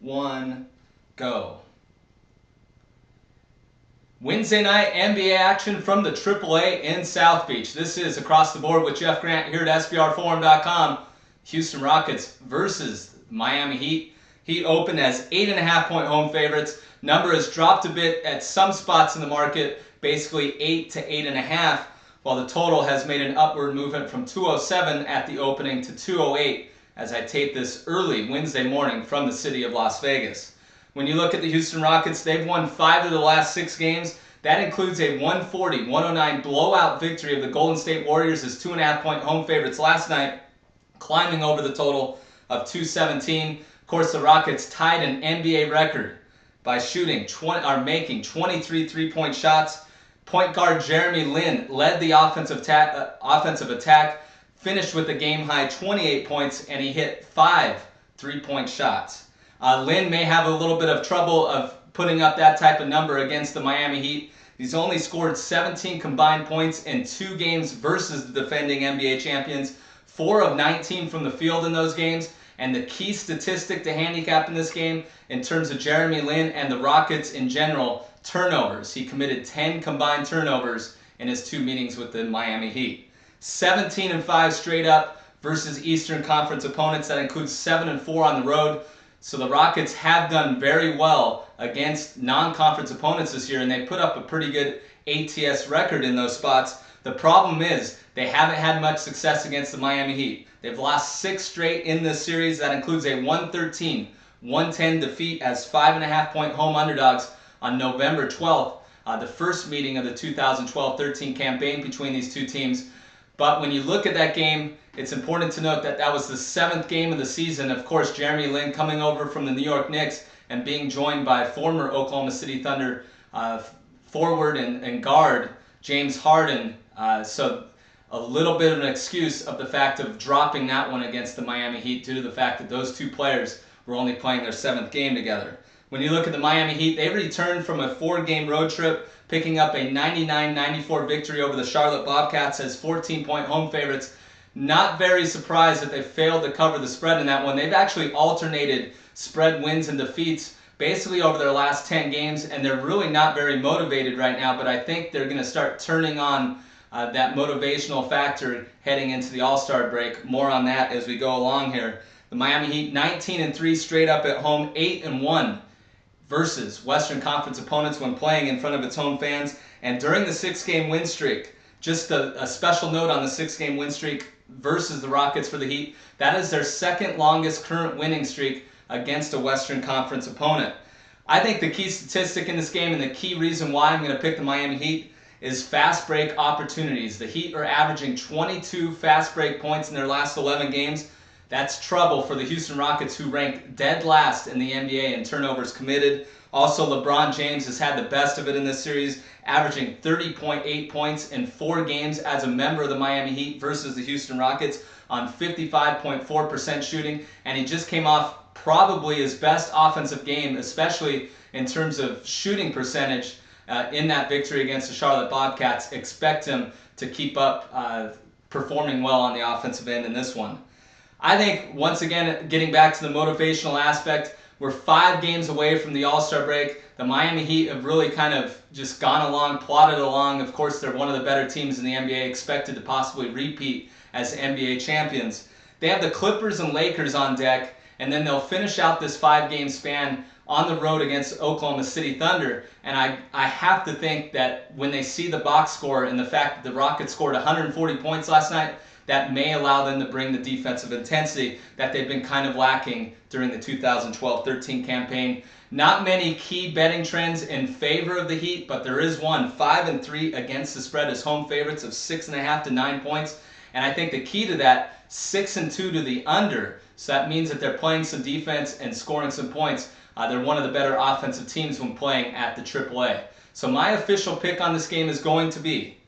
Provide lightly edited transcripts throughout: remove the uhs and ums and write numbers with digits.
1, go. Wednesday night NBA action from the AAA in South Beach. This is Across the Board with Jeff Grant here at SBRforum.com. Houston Rockets versus Miami Heat. Heat opened as 8.5-point home favorites. Number has dropped a bit at some spots in the market, basically 8 to 8.5, while the total has made an upward movement from 207 at the opening to 208 as I tape this early Wednesday morning from the city of Las Vegas. When you look at the Houston Rockets, they've won 5 of the last 6 games. That includes a 140-109 blowout victory of the Golden State Warriors as 2.5-point home favorites last night, climbing over the total of 217. Of course, the Rockets tied an NBA record by making 23 three-point shots. Point guard Jeremy Lin led the offensive attack, finished with a game-high 28 points, and he hit 5 three-point shots. Lin may have a little bit of trouble of putting up that type of number against the Miami Heat. He's only scored 17 combined points in 2 games versus the defending NBA champions, 4 of 19 from the field in those games. And the key statistic to handicap in this game, in terms of Jeremy Lin and the Rockets in general, turnovers. He committed 10 combined turnovers in his 2 meetings with the Miami Heat. 17-5 straight up versus Eastern Conference opponents. That includes 7-4 on the road. So the Rockets have done very well against non-conference opponents this year, and they put up a pretty good ATS record in those spots. The problem is they haven't had much success against the Miami Heat. They've lost 6 straight in this series. That includes a 113-110 defeat as 5.5-point home underdogs on November 12th, the first meeting of the 2012-13 campaign between these 2 teams. But when you look at that game, it's important to note that that was the 7th game of the season. Of course, Jeremy Lin coming over from the New York Knicks and being joined by former Oklahoma City Thunder forward and guard James Harden. So a little bit of an excuse of the fact of dropping that one against the Miami Heat due to the fact that those 2 players were only playing their 7th game together. When you look at the Miami Heat, they returned from a 4-game road trip, picking up a 99-94 victory over the Charlotte Bobcats as 14-point home favorites. Not very surprised that they failed to cover the spread in that one. They've actually alternated spread wins and defeats basically over their last 10 games, and they're really not very motivated right now, but I think they're going to start turning on that motivational factor heading into the All-Star break. More on that as we go along here. The Miami Heat 19-3 straight up at home, 8-1 versus Western Conference opponents when playing in front of its home fans. And during the 6-game win streak, just a special note on the 6-game win streak versus the Rockets for the Heat, that is their 2nd longest current winning streak against a Western Conference opponent. I think the key statistic in this game and the key reason why I'm going to pick the Miami Heat is fast break opportunities. The Heat are averaging 22 fast break points in their last 11 games. That's trouble for the Houston Rockets, who rank dead last in the NBA in turnovers committed. Also, LeBron James has had the best of it in this series, averaging 30.8 points in 4 games as a member of the Miami Heat versus the Houston Rockets on 55.4% shooting. And he just came off probably his best offensive game, especially in terms of shooting percentage in that victory against the Charlotte Bobcats. Expect him to keep up performing well on the offensive end in this one. I think, once again, getting back to the motivational aspect, we're 5 games away from the All-Star break. The Miami Heat have really kind of just gone along, plodded along. Of course, they're one of the better teams in the NBA, expected to possibly repeat as NBA champions. They have the Clippers and Lakers on deck, and then they'll finish out this 5-game span on the road against Oklahoma City Thunder. And I have to think that when they see the box score and the fact that the Rockets scored 140 points last night, that may allow them to bring the defensive intensity that they've been kind of lacking during the 2012-13 campaign. Not many key betting trends in favor of the Heat, but there is one. 5-3 against the spread as home favorites of 6.5 to 9 points. And I think the key to that, 6-2 to the under. So that means that they're playing some defense and scoring some points. They're one of the better offensive teams when playing at the AAA. So my official pick on this game is going to be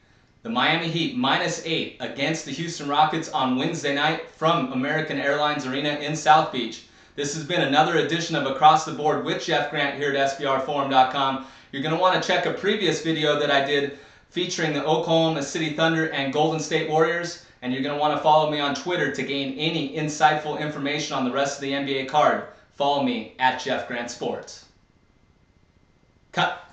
the Miami Heat -8 against the Houston Rockets on Wednesday night from American Airlines Arena in South Beach. This has been another edition of Across the Board with Jeff Grant here at SBRforum.com. You're going to want to check a previous video that I did featuring the Oklahoma City Thunder and Golden State Warriors. And you're going to want to follow me on Twitter to gain any insightful information on the rest of the NBA card follow me at Jeff Grant Sports. Cut.